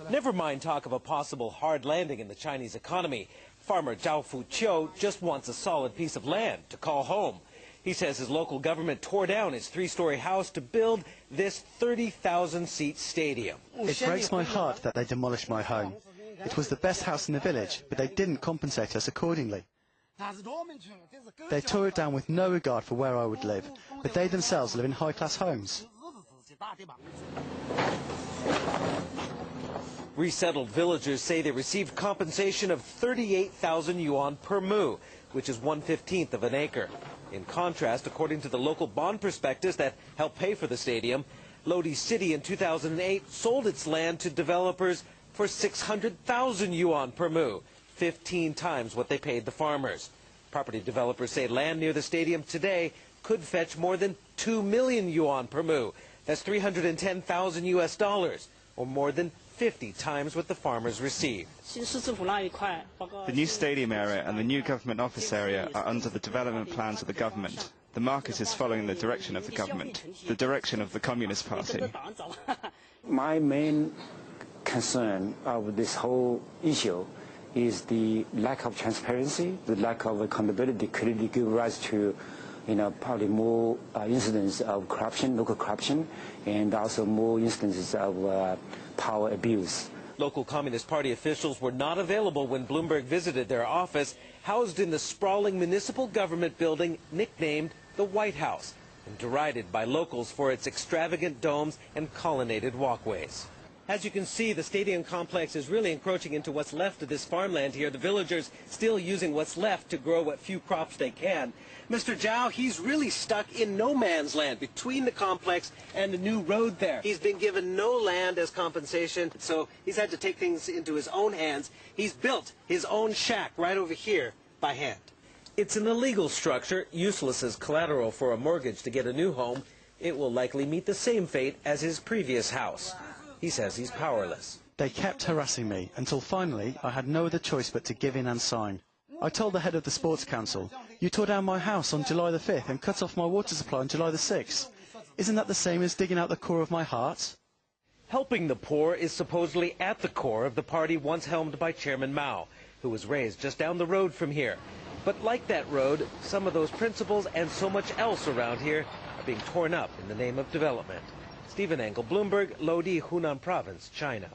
Never mind talk of a possible hard landing in the Chinese economy. Farmer Zhao Fuqiu just wants a solid piece of land to call home. He says his local government tore down his three-story house to build this 30,000-seat stadium. It breaks my heart that they demolished my home. It was the best house in the village, but they didn't compensate us accordingly. They tore it down with no regard for where I would live, but they themselves live in high-class homes. Resettled villagers say they received compensation of 38,000 yuan per mu, which is 1/15 of an acre. In contrast, according to the local bond prospectus that helped pay for the stadium, Loudi City in 2008 sold its land to developers for 600,000 yuan per mu, 15 times what they paid the farmers. Property developers say land near the stadium today could fetch more than 2 million yuan per mu. That's 310,000 US dollars, or more than 50 times what the farmers received. The new stadium area and the new government office area are under the development plans of the government. The market is following the direction of the government, the direction of the Communist Party. My main concern of this whole issue is the lack of transparency, the lack of accountability clearly give rise to probably more incidents of corruption, local corruption, and also more instances of power abuse. Local Communist Party officials were not available when Bloomberg visited their office, housed in the sprawling municipal government building nicknamed the White House, and derided by locals for its extravagant domes and colonnaded walkways. As you can see, the stadium complex is really encroaching into what's left of this farmland here. The villagers still using what's left to grow what few crops they can. Mr. Zhao, he's really stuck in no man's land between the complex and the new road there. He's been given no land as compensation, so he's had to take things into his own hands. He's built his own shack right over here by hand. It's an illegal structure, useless as collateral for a mortgage to get a new home. It will likely meet the same fate as his previous house. He says he's powerless. They kept harassing me until finally I had no other choice but to give in and sign. I told the head of the sports council, "You tore down my house on July the 5th and cut off my water supply on July the 6th. Isn't that the same as digging out the core of my heart?" Helping the poor is supposedly at the core of the party once helmed by Chairman Mao, who was raised just down the road from here. But like that road, some of those principles and so much else around here are being torn up in the name of development. Engle, Bloomberg, Loudi, Hunan Province, China.